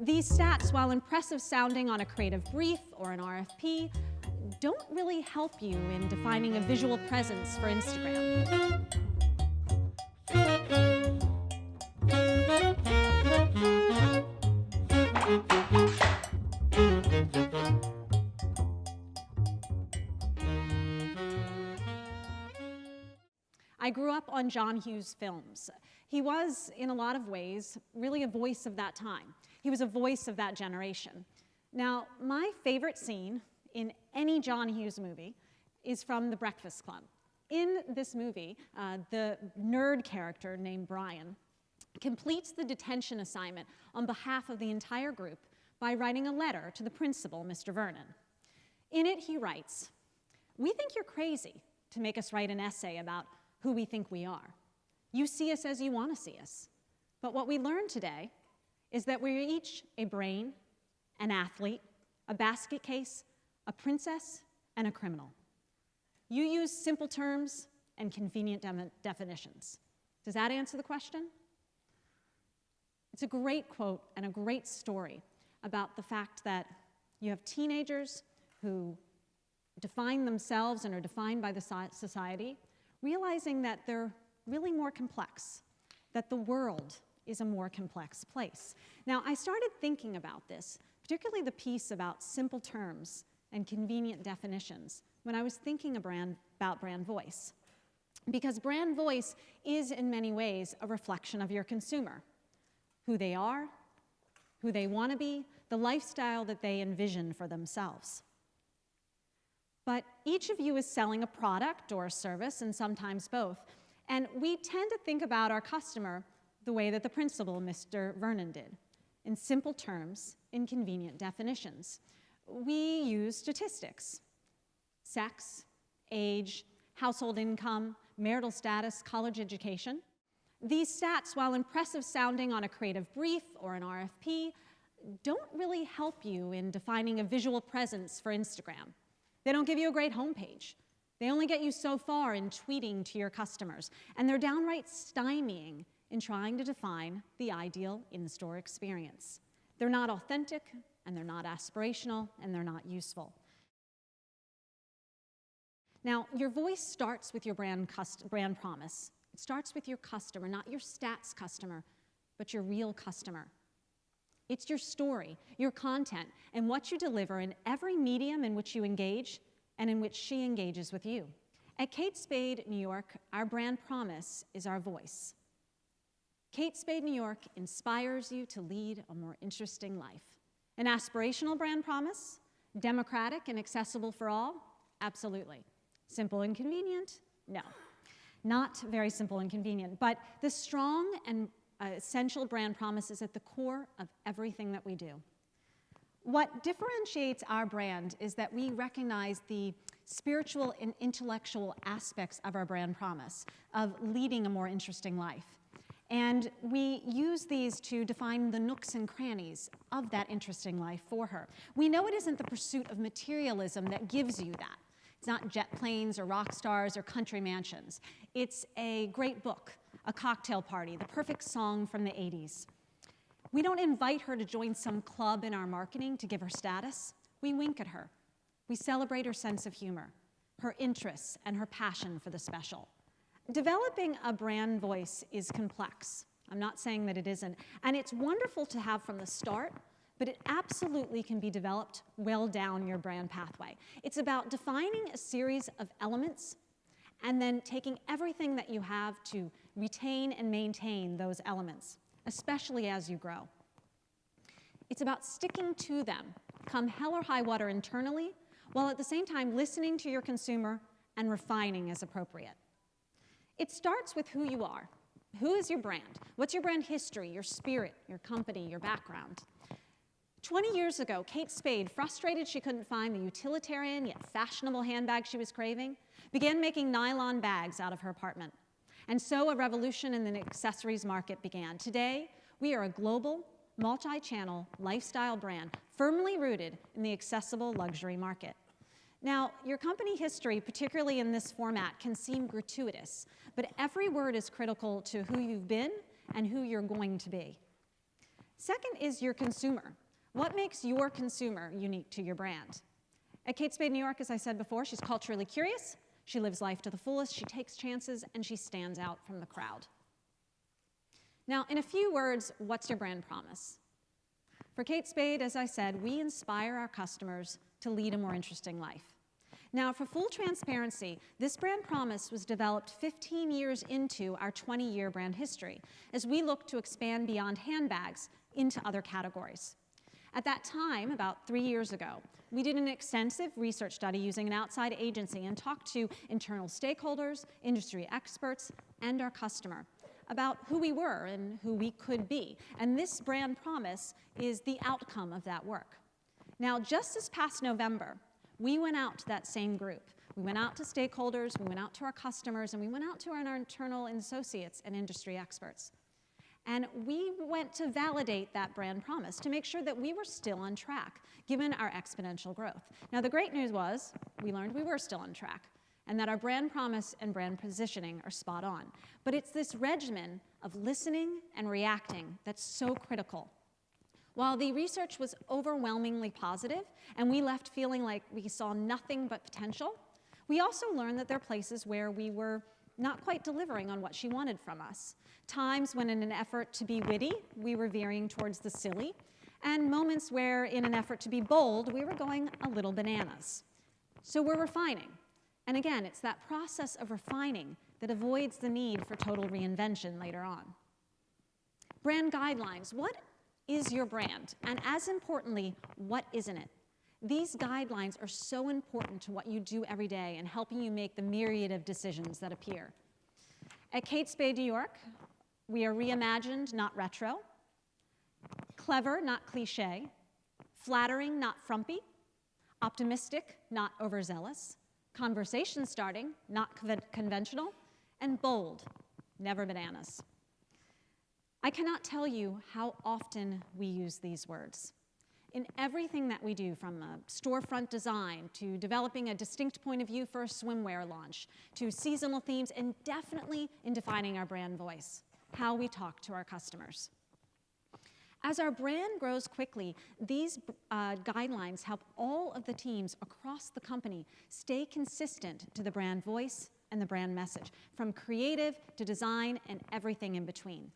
These stats, while impressive sounding on a creative brief or an RFP, don't really help you in defining a visual presence for Instagram. I grew up on John Hughes films. He was, in a lot of ways, really a voice of that time. He was a voice of that generation. Now, my favorite scene in any John Hughes movie is from The Breakfast Club. In this movie, the nerd character named Brian completes the detention assignment on behalf of the entire group by writing a letter to the principal, Mr. Vernon. In it, he writes, "We think you're crazy to make us write an essay about who we think we are. You see us as you want to see us. But what we learned today is that we're each a brain, an athlete, a basket case, a princess, and a criminal. You use simple terms and convenient definitions." Does that answer the question? It's a great quote and a great story about the fact that you have teenagers who define themselves and are defined by the society, realizing that they're really more complex, that the world is a more complex place. Now, I started thinking about this, particularly the piece about simple terms and convenient definitions, when I was thinking about brand voice. Because brand voice is, in many ways, a reflection of your consumer, who they are, who they want to be, the lifestyle that they envision for themselves. But each of you is selling a product or a service, and sometimes both. And we tend to think about our customer the way that the principal, Mr. Vernon, did, in simple terms, in convenient definitions. We use statistics: sex, age, household income, marital status, college education. These stats, while impressive sounding on a creative brief or an RFP, don't really help you in defining a visual presence for Instagram. They don't give you a great homepage. They only get you so far in tweeting to your customers, and they're downright stymieing in trying to define the ideal in-store experience. They're not authentic, and they're not aspirational, and they're not useful. Now, your voice starts with your brand promise. It starts with your customer, not your stats customer, but your real customer. It's your story, your content, and what you deliver in every medium in which you engage and in which she engages with you. At Kate Spade, New York, our brand promise is our voice. Kate Spade, New York inspires you to lead a more interesting life. An aspirational brand promise? Democratic and accessible for all? Absolutely. Simple and convenient? No. Not very simple and convenient, but the strong and essential brand promise is at the core of everything that we do. What differentiates our brand is that we recognize the spiritual and intellectual aspects of our brand promise, of leading a more interesting life. And we use these to define the nooks and crannies of that interesting life for her. We know it isn't the pursuit of materialism that gives you that. It's not jet planes or rock stars or country mansions. It's a great book, a cocktail party, the perfect song from the 80s. We don't invite her to join some club in our marketing to give her status. We wink at her. We celebrate her sense of humor, her interests, and her passion for the special. Developing a brand voice is complex. I'm not saying that it isn't. And it's wonderful to have from the start, but it absolutely can be developed well down your brand pathway. It's about defining a series of elements and then taking everything that you have to retain and maintain those elements, especially as you grow. It's about sticking to them, come hell or high water internally, while at the same time listening to your consumer and refining as appropriate. It starts with who you are. Who is your brand? What's your brand history, your spirit, your company, your background? 20 years ago, Kate Spade, frustrated she couldn't find the utilitarian yet fashionable handbag she was craving, began making nylon bags out of her apartment. And so a revolution in the accessories market began. Today, we are a global, multi-channel lifestyle brand firmly rooted in the accessible luxury market. Now, your company history, particularly in this format, can seem gratuitous, but every word is critical to who you've been and who you're going to be. Second is your consumer. What makes your consumer unique to your brand? At Kate Spade New York, as I said before, she's culturally curious, she lives life to the fullest, she takes chances, and she stands out from the crowd. Now, in a few words, what's your brand promise? For Kate Spade, as I said, we inspire our customers to lead a more interesting life. Now, for full transparency, this brand promise was developed 15 years into our 20-year brand history as we look to expand beyond handbags into other categories. At that time, about 3 years ago, we did an extensive research study using an outside agency and talked to internal stakeholders, industry experts, and our customer about who we were and who we could be. And this brand promise is the outcome of that work. Now, just this past November, we went out to that same group. We went out to stakeholders, we went out to our customers, and we went out to our internal associates and industry experts. And we went to validate that brand promise to make sure that we were still on track, given our exponential growth. Now, the great news was we learned we were still on track and that our brand promise and brand positioning are spot on. But it's this regimen of listening and reacting that's so critical. While the research was overwhelmingly positive and we left feeling like we saw nothing but potential, we also learned that there are places where we were not quite delivering on what she wanted from us. Times when in an effort to be witty, we were veering towards the silly, and moments where in an effort to be bold, we were going a little bananas. So we're refining. And again, it's that process of refining that avoids the need for total reinvention later on. Brand guidelines. What is your brand? And as importantly, what isn't it? These guidelines are so important to what you do every day and helping you make the myriad of decisions that appear. At Kate Spade New York, we are reimagined, not retro, clever, not cliche, flattering, not frumpy, optimistic, not overzealous, conversation starting, not conventional, and bold, never bananas. I cannot tell you how often we use these words. In everything that we do, from a storefront design to developing a distinct point of view for a swimwear launch, to seasonal themes, and definitely in defining our brand voice, how we talk to our customers. As our brand grows quickly, these guidelines help all of the teams across the company stay consistent to the brand voice and the brand message, from creative to design and everything in between.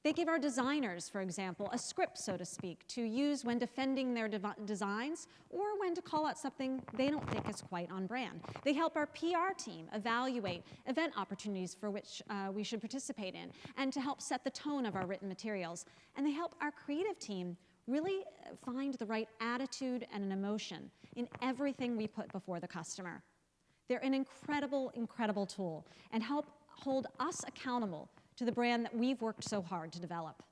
They give our designers, for example, a script, so to speak, to use when defending their designs or when to call out something they don't think is quite on brand. They help our PR team evaluate event opportunities for which we should participate in and to help set the tone of our written materials. And they help our creative team really find the right attitude and an emotion in everything we put before the customer. They're an incredible, incredible tool and help hold us accountable to the brand that we've worked so hard to develop.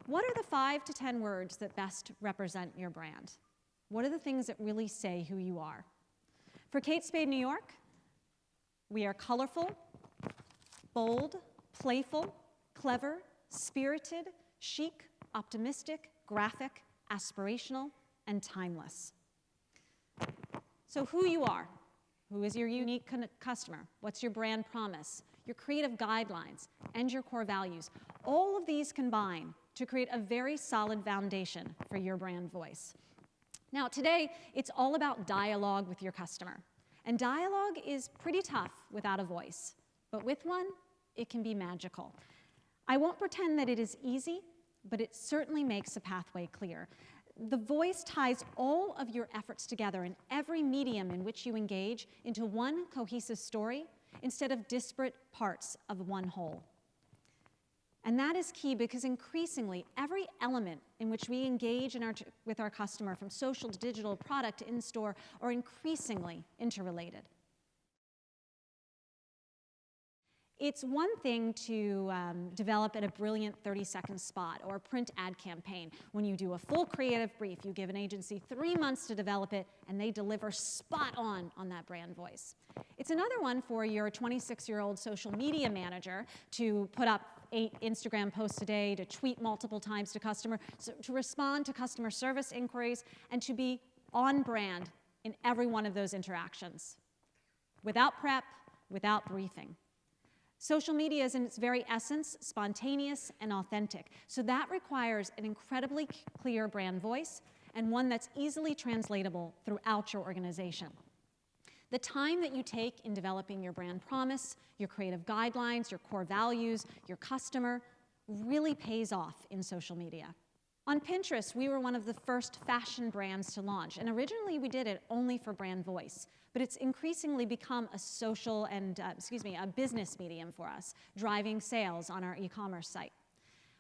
What are the 5 to 10 words that best represent your brand? What are the things that really say who you are? For Kate Spade New York, we are colorful, bold, playful, clever, spirited, chic, optimistic, graphic, aspirational, and timeless. So who you are, who is your unique customer, what's your brand promise, your creative guidelines, and your core values. All of these combine to create a very solid foundation for your brand voice. Now, today, it's all about dialogue with your customer. And dialogue is pretty tough without a voice, but with one, it can be magical. I won't pretend that it is easy, but it certainly makes a pathway clear. The voice ties all of your efforts together in every medium in which you engage into one cohesive story instead of disparate parts of one whole. And that is key because increasingly, every element in which we engage with our customer, from social to digital, product to in-store, are increasingly interrelated. It's one thing to develop a brilliant 30-second spot or a print ad campaign. When you do a full creative brief, you give an agency 3 months to develop it, and they deliver spot on that brand voice. It's another one for your 26-year-old social media manager to put up 8 Instagram posts a day, to tweet multiple times to customer, to respond to customer service inquiries, and to be on brand in every one of those interactions, without prep, without briefing. Social media is in its very essence spontaneous and authentic, so that requires an incredibly clear brand voice and one that's easily translatable throughout your organization. The time that you take in developing your brand promise, your creative guidelines, your core values, your customer, really pays off in social media. On Pinterest, we were one of the first fashion brands to launch, and originally we did it only for brand voice, but it's increasingly become a social and, a business medium for us, driving sales on our e-commerce site.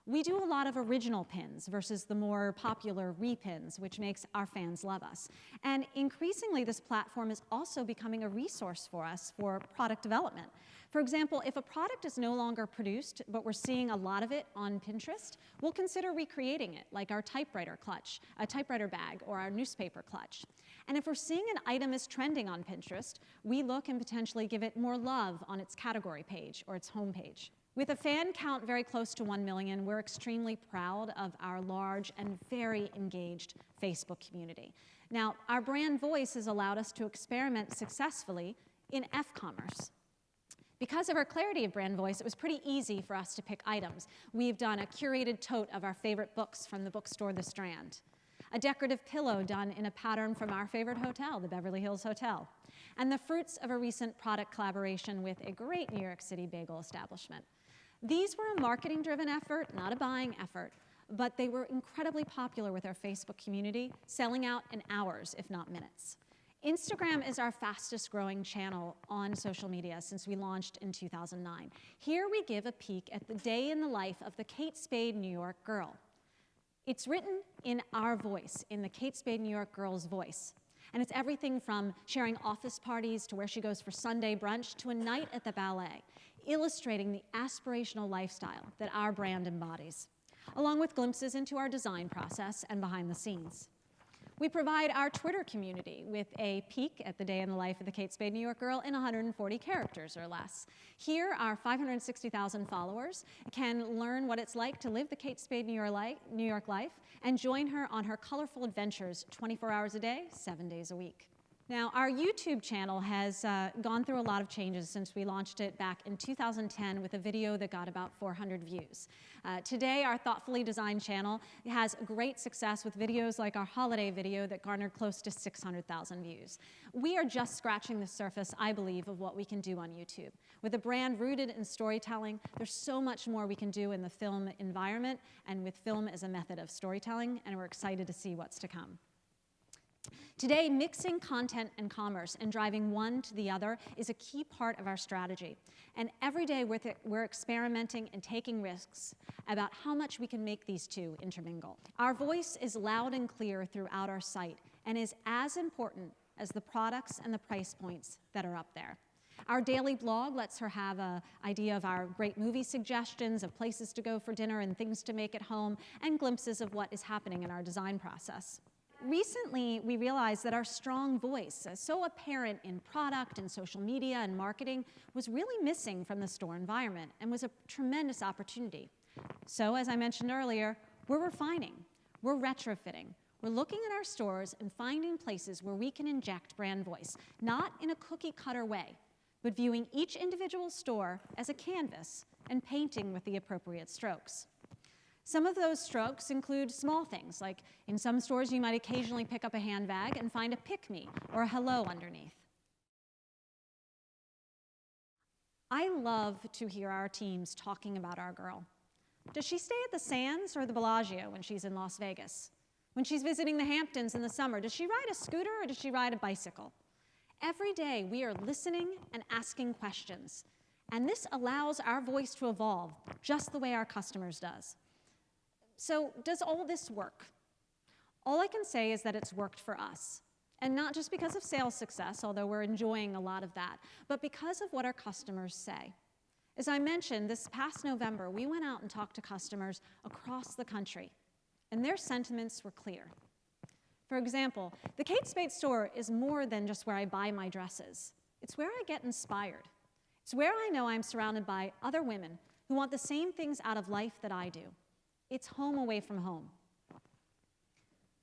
We do a lot of original pins versus the more popular repins, which makes our fans love us. And increasingly, this platform is also becoming a resource for us for product development. For example, if a product is no longer produced, but we're seeing a lot of it on Pinterest, we'll consider recreating it, like our typewriter clutch, a typewriter bag, or our newspaper clutch. And if we're seeing an item is trending on Pinterest, we look and potentially give it more love on its category page or its homepage. With a fan count very close to 1 million, we're extremely proud of our large and very engaged Facebook community. Now, our brand voice has allowed us to experiment successfully in F-commerce. Because of our clarity of brand voice, it was pretty easy for us to pick items. We've done a curated tote of our favorite books from the bookstore The Strand, a decorative pillow done in a pattern from our favorite hotel, the Beverly Hills Hotel, and the fruits of a recent product collaboration with a great New York City bagel establishment. These were a marketing-driven effort, not a buying effort, but they were incredibly popular with our Facebook community, selling out in hours, if not minutes. Instagram is our fastest growing channel on social media since we launched in 2009. Here we give a peek at the day in the life of the Kate Spade New York girl. It's written in our voice, in the Kate Spade New York girl's voice. And it's everything from sharing office parties to where she goes for Sunday brunch to a night at the ballet, illustrating the aspirational lifestyle that our brand embodies, along with glimpses into our design process and behind the scenes. We provide our Twitter community with a peek at the day in the life of the Kate Spade New York girl in 140 characters or less. Here, our 560,000 followers can learn what it's like to live the Kate Spade New York life and join her on her colorful adventures 24 hours a day, 7 days a week. Now, our YouTube channel has gone through a lot of changes since we launched it back in 2010 with a video that got about 400 views. Today, our thoughtfully designed channel has great success with videos like our holiday video that garnered close to 600,000 views. We are just scratching the surface, I believe, of what we can do on YouTube. With a brand rooted in storytelling, there's so much more we can do in the film environment and with film as a method of storytelling, and we're excited to see what's to come. Today, mixing content and commerce and driving one to the other is a key part of our strategy. And every day we're experimenting and taking risks about how much we can make these two intermingle. Our voice is loud and clear throughout our site and is as important as the products and the price points that are up there. Our daily blog lets her have an idea of our great movie suggestions, of places to go for dinner and things to make at home, and glimpses of what is happening in our design process. Recently, we realized that our strong voice, so apparent in product and social media and marketing, was really missing from the store environment and was a tremendous opportunity. So, as I mentioned earlier, we're refining, we're retrofitting, we're looking at our stores and finding places where we can inject brand voice, not in a cookie-cutter way, but viewing each individual store as a canvas and painting with the appropriate strokes. Some of those strokes include small things, like in some stores you might occasionally pick up a handbag and find a pick-me or a hello underneath. I love to hear our teams talking about our girl. Does she stay at the Sands or the Bellagio when she's in Las Vegas? When she's visiting the Hamptons in the summer, does she ride a scooter or does she ride a bicycle? Every day we are listening and asking questions, and this allows our voice to evolve just the way our customers does. So, does all this work? All I can say is that it's worked for us. And not just because of sales success, although we're enjoying a lot of that, but because of what our customers say. As I mentioned, this past November, we went out and talked to customers across the country, and their sentiments were clear. For example, the Kate Spade store is more than just where I buy my dresses. It's where I get inspired. It's where I know I'm surrounded by other women who want the same things out of life that I do. It's home away from home.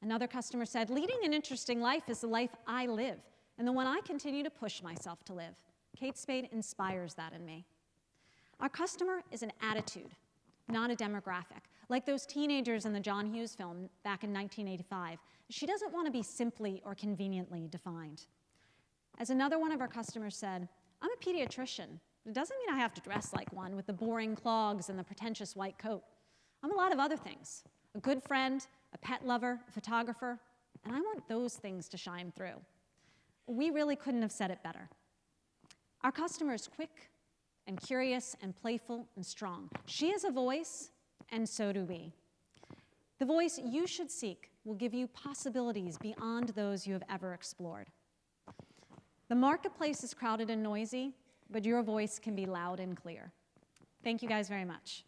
Another customer said, leading an interesting life is the life I live and the one I continue to push myself to live. Kate Spade inspires that in me. Our customer is an attitude, not a demographic. Like those teenagers in the John Hughes film back in 1985, she doesn't want to be simply or conveniently defined. As another one of our customers said, I'm a pediatrician. It doesn't mean I have to dress like one with the boring clogs and the pretentious white coat. I'm a lot of other things. A good friend, a pet lover, a photographer, and I want those things to shine through. We really couldn't have said it better. Our customer is quick and curious and playful and strong. She has a voice, and so do we. The voice you should seek will give you possibilities beyond those you have ever explored. The marketplace is crowded and noisy, but your voice can be loud and clear. Thank you guys very much.